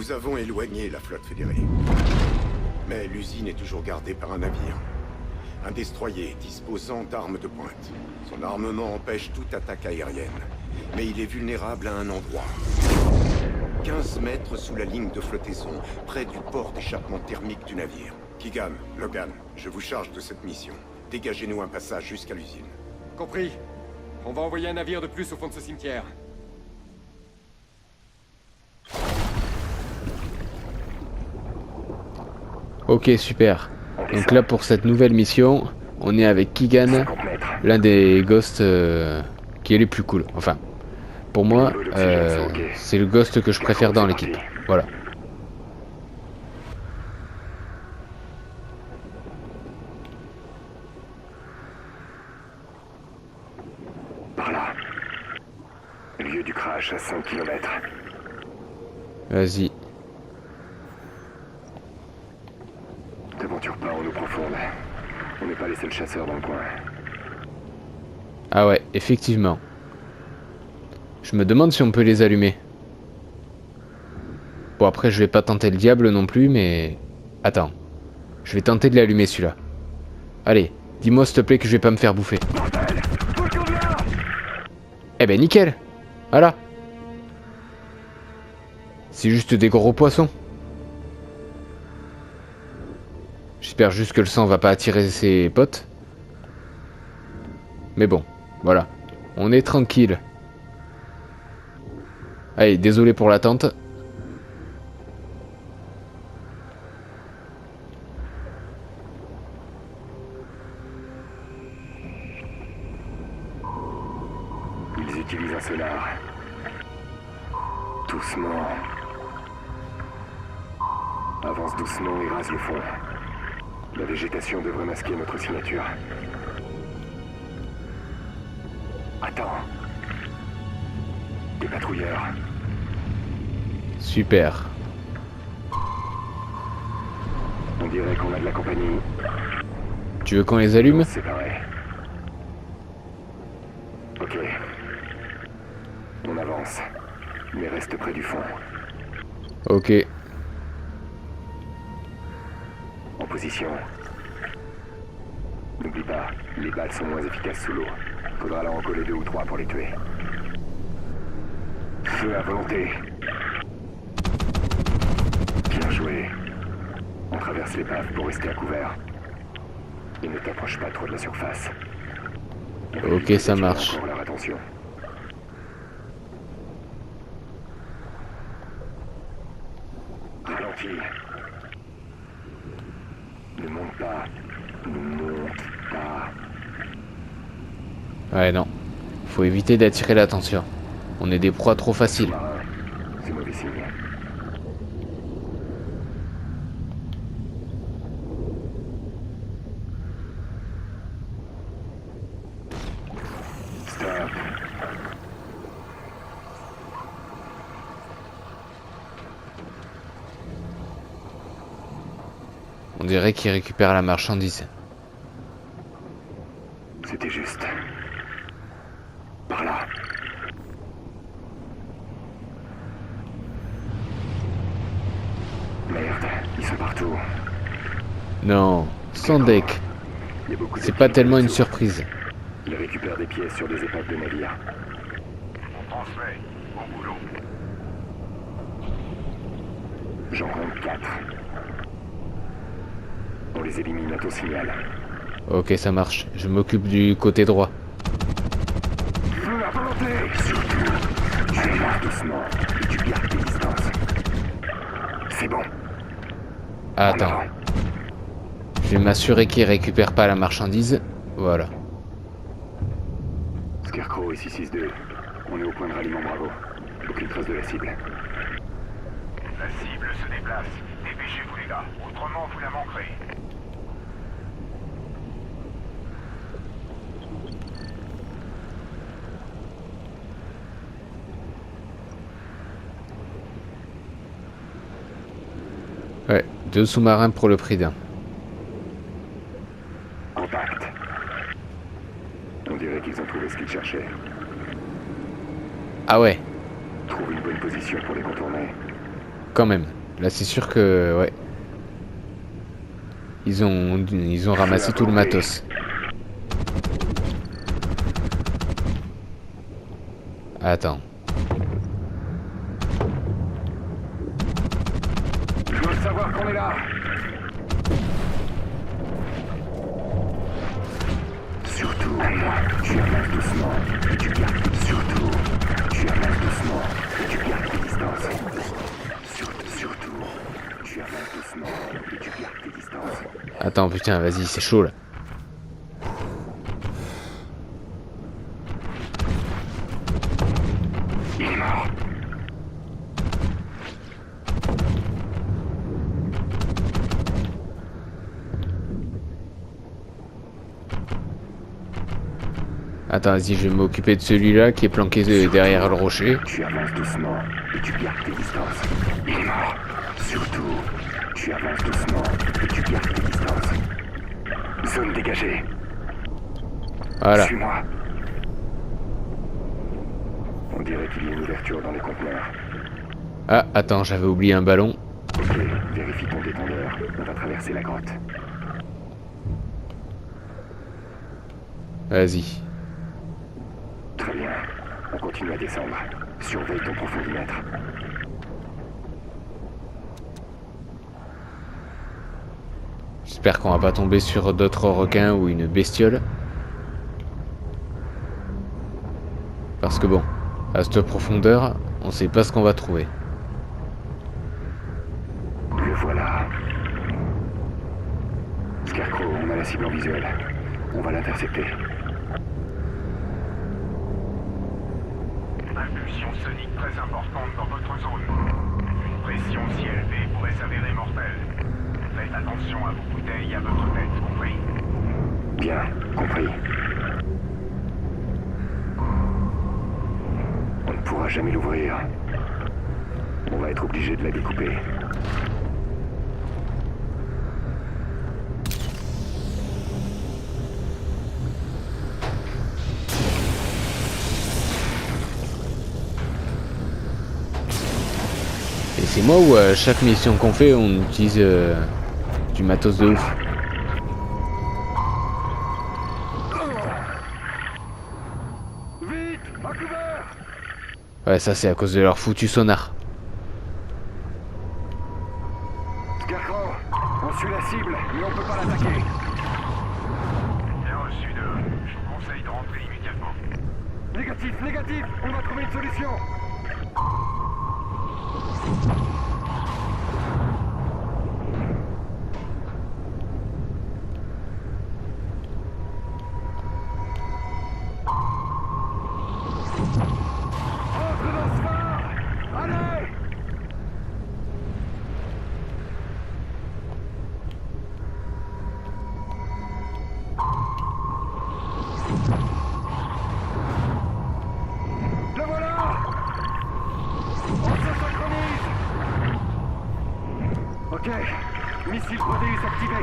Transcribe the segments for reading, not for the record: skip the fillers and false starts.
Nous avons éloigné la flotte fédérée. Mais l'usine est toujours gardée par un navire. Un destroyer disposant d'armes de pointe. Son armement empêche toute attaque aérienne. Mais il est vulnérable à un endroit. 15 mètres sous la ligne de flottaison, près du port d'échappement thermique du navire. Keegan, Logan, je vous charge de cette mission. Dégagez-nous un passage jusqu'à l'usine. Compris. On va envoyer un navire de plus au fond de ce cimetière. Ok, super. Donc là, pour cette nouvelle mission, on est avec Keegan, l'un des ghosts qui est les plus cool. Enfin, pour moi, c'est le ghost que je préfère dans l'équipe. Voilà. Par là. Lieu du crash à 5 km. Vas-y. T'aventures pas en eau profonde. On n'est pas les seuls chasseurs dans le coin. Ah ouais, effectivement. Je me demande si on peut les allumer. Bon, après, je vais pas tenter le diable non plus, mais... Attends. Je vais tenter de l'allumer, celui-là. Allez, dis-moi, s'il te plaît, que je vais pas me faire bouffer. Eh ben, nickel. Voilà. C'est juste des gros poissons. J'espère juste que le sang va pas attirer ses potes. Mais bon, voilà. On est tranquille. Allez, désolé pour l'attente. Ils utilisent un sonar. Doucement. Avance doucement et rase le fond. La végétation devrait masquer notre signature. Attends. Des patrouilleurs. Super. On dirait qu'on a de la compagnie. Tu veux qu'on les allume? C'est pareil. Ok. On avance. Mais reste près du fond. Ok. En position. N'oublie pas, les balles sont moins efficaces sous l'eau. Faudra leur en coller 2 ou 3 pour les tuer. Feu à volonté. Bien joué. On traverse l'épave pour rester à couvert. Et ne t'approche pas trop de la surface. Ok, ça marche. Encore leur attention. Ralentis. Ne monte pas. Ne monte pas. Ouais, non. Faut éviter d'attirer l'attention. On est des proies trop faciles. Marin, c'est mauvais signe. Stop. On dirait qu'ils récupèrent la marchandise. C'était juste. Par là. Merde, ils sont partout. Non, sans deck. Il y a beaucoup de C'est pas tellement une dessous. surprise. Ils récupèrent des pièces sur des épaves de navire. On transmet. Au boulot. J'en compte 4. On les élimine à ton signal. Ok, ça marche. Je m'occupe du côté droit. Feu à volonté. Surtout, tu démarres doucement et tu gardes tes distances. C'est bon. Attends. En avant. Je vais m'assurer qu'ils récupèrent pas la marchandise. Voilà. Scarecrow et 662. On est au point de ralliement Bravo. Aucune trace de la cible. La cible se déplace. Dépêchez-vous les gars. Autrement vous la manquerez. Ouais, 2 sous-marins pour le prix d'un. Contact. On dirait qu'ils ont trouvé ce qu'ils cherchaient. Ah ouais. Trouve une bonne position pour les contourner. quand même. Là, c'est sûr que... Ouais. Ils ont ramassé tout le matos. Attends. Je dois savoir qu'on est là. Surtout, tu avances doucement et tu gardes. Surtout, tu avances doucement et tu gardes tes distances. Surtout, tu avances doucement et tu gardes tes distances. Attends, putain, vas-y, c'est chaud là. Il est mort. Attends, vas-y, je vais m'occuper de celui-là qui est planqué derrière le rocher. Tu avances doucement et tu gardes tes distances. Il est mort. Surtout, tu avances doucement et tu gardes tes distances. Zone dégagée. Voilà. Suis-moi. On dirait qu'il y a une ouverture dans les conteneurs. Ah, attends, j'avais oublié un ballon. Ok, vérifie ton détendeur. On va traverser la grotte. Vas-y. Très bien. On continue à descendre. Surveille ton profondimètre. J'espère qu'on va pas tomber sur d'autres requins ou une bestiole. Parce que bon, à cette profondeur, on sait pas ce qu'on va trouver. Le voilà. Scarecrow, on a la cible en visuel. On va l'intercepter. Impulsion sonique très importante dans votre zone. Une pression si élevée pourrait s'avérer mortelle. Faites attention à vos bouteilles et à votre tête, compris? Bien, compris. On ne pourra jamais l'ouvrir. On va être obligé de la découper. Et c'est moi où à chaque mission qu'on fait, on utilise du matos de ouf. Vite, à couvert! Ouais, ça c'est à cause de leur foutu sonar. Scarecrow, on suit la cible, mais on peut pas l'attaquer. Bien reçu de... Je vous conseille de rentrer immédiatement. Négatif, on va trouver une solution. Entre dans ce phare! Allez! Le voilà! On se synchronise! Ok, missile Proteus activé.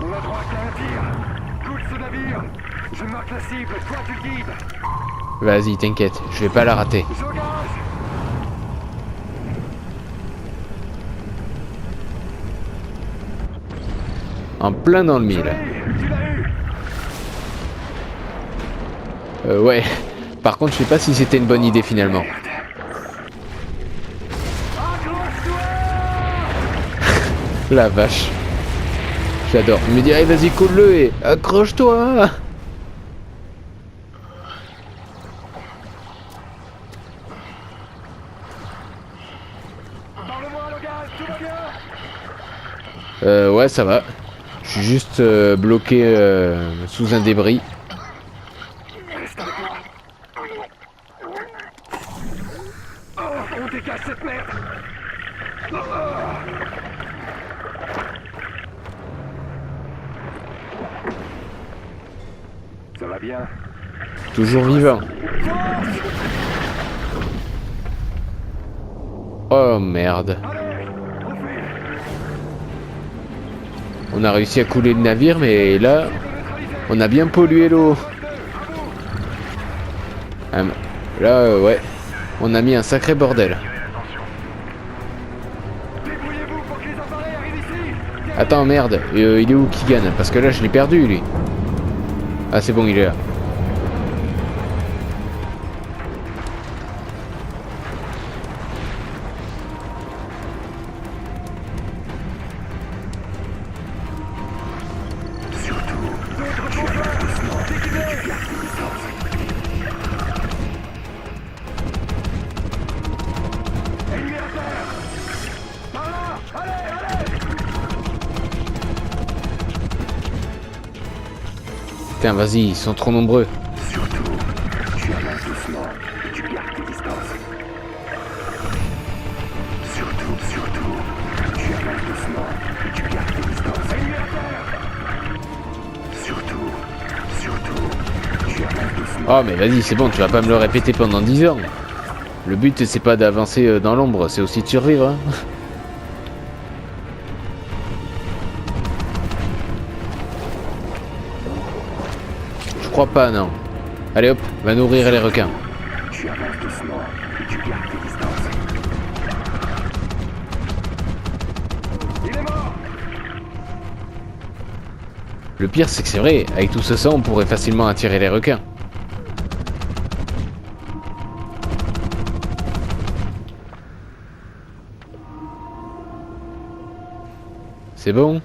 On a droit qu'à un tir. Coule ce navire. Je marque la cible, toi tu le guides. Vas-y, t'inquiète, je vais pas la rater. J'engage! En plein dans le mille. Tu l'as eu! Ouais. Par contre, je sais pas si c'était une bonne idée finalement. La vache. J'adore. Il me dit, allez, vas-y, coule-le et accroche-toi. Parle-moi, Logan, tout va bien? Ouais, ça va. Je suis juste bloqué sous un débris. Reste avec moi. Oh, on dégage cette merde. Oh, ça va bien? Toujours vivant. Oh merde. Allez, on fait. On a réussi à couler le navire, mais là, on a bien pollué l'eau. Là, ouais. On a mis un sacré bordel. Tirez l'attention. Attends, merde, il est où Keegan? Parce que là, je l'ai perdu, lui. Ah, c'est bon, il est là. Putain, vas-y, ils sont trop nombreux. Surtout, tu avances doucement et tu gardes tes distances. Surtout, tu avances doucement et tu gardes tes distances. Surtout, tu avances doucement. Oh, mais vas-y, c'est bon, tu vas pas me le répéter pendant 10 heures. Le but, c'est pas d'avancer dans l'ombre, c'est aussi de survivre, hein. Je crois pas, non. Allez hop, va nourrir les requins. Tu avances doucement et tu gardes tes distances. Il est mort. Le pire, c'est que c'est vrai, avec tout ce sang, on pourrait facilement attirer les requins. C'est bon?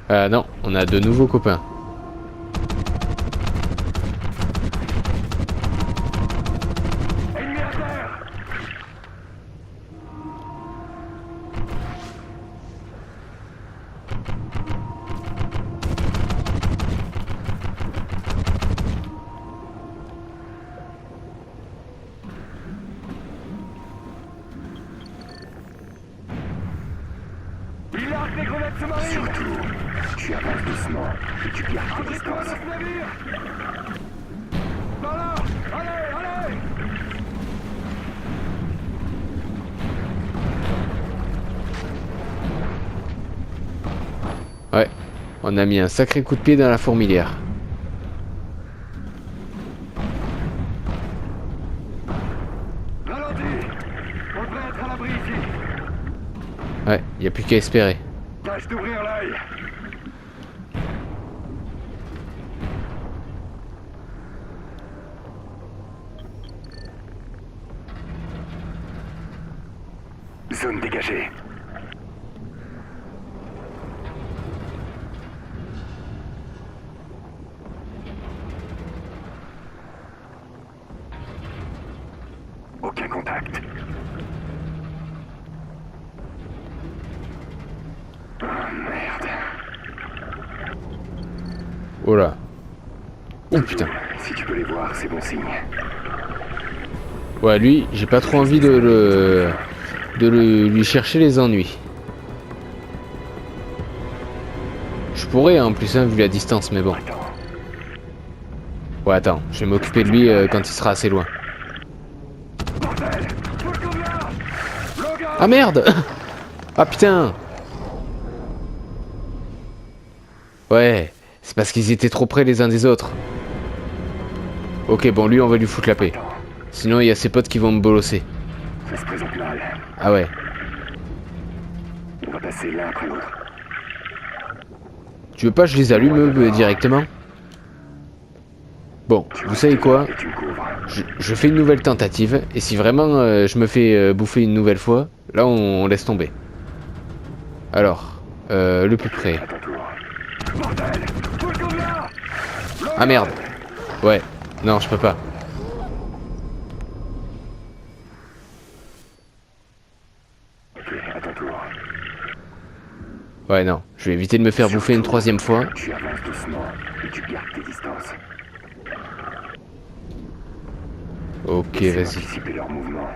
Ah non, on a de nouveaux copains. Ennemi à terre. Il lance les grenades sous-marines. Surtout, tu avances doucement et tu gardes tes distances. Par là. Allez. Ouais, on a mis un sacré coup de pied dans la fourmilière. Ralenti. On devrait être à l'abri ici. Ouais, y a plus qu'à espérer. Tâche d'ouvrir l'œil. Zone dégagée. Aucun contact. Oh merde. Oh là. Oh putain. Si tu peux les voir, c'est bon signe. Ouais, lui, j'ai pas trop envie lui chercher les ennuis. Je pourrais en plus, hein, vu la distance, mais bon. Attends. Ouais, attends, je vais m'occuper de lui quand il sera assez loin. Bordel. Ah merde. Ah putain. Ouais, c'est parce qu'ils étaient trop près les uns des autres. Ok, bon, lui, on va lui foutre la paix. Sinon, il y a ses potes qui vont me bolosser. Ça se présente mal. Ah ouais. On va passer l'un après l'autre. Tu veux pas que je les allume directement? Bon, vous savez quoi? Et tu me couvres. Je fais une nouvelle tentative, et si vraiment je me fais bouffer une nouvelle fois, là on laisse tomber. Alors, le plus près. À ton tour. Bordel. Ah merde. Ouais, non, je peux pas. Ok, à ton tour. Ouais, non, je vais éviter de me faire bouffer une troisième fois. Tu avances doucement et tu gardes tes distances. Ok, C'est vas-y. anticiper leurs mouvements.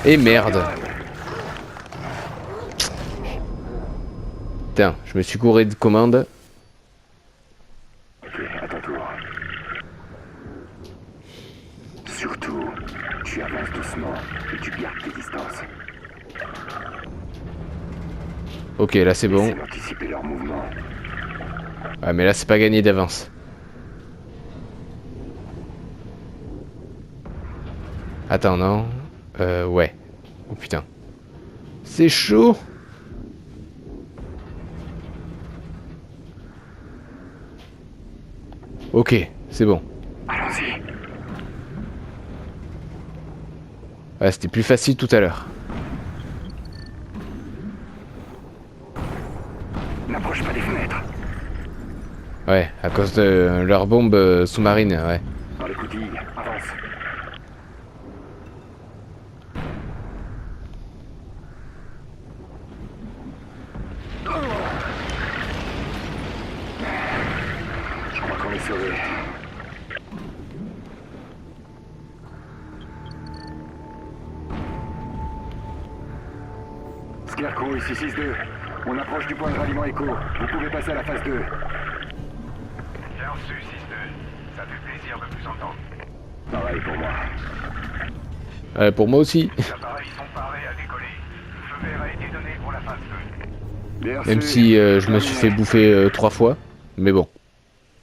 Et merde. Putain, je me suis gouré de commande. Ok, à ton tour. Surtout, tu avances doucement et tu gardes tes distances. Ok, là c'est bon. Essaie d'anticiper leurs mouvements. Ah, mais là c'est pas gagné d'avance. Attends, non. Ouais. Oh putain. C'est chaud. Ok, c'est bon. Allons-y. Ouais, c'était plus facile tout à l'heure. N'approche pas des fenêtres. Ouais, à cause de leur bombe sous-marine, ouais. Dans les coutilles, avance. Je crois qu'on est sauvé. Scarecrow, ici 6-2. On approche du point de ralliement écho. Vous pouvez passer à la phase 2. Bien reçu, 6-2. Ça fait plaisir de vous entendre. Pareil pour moi. Pour moi aussi. Les appareils sont parés à décoller. Le feu vert a été donné pour la phase 2. Bien Même reçu. si je me suis fait bouffer 3 fois. Mais bon.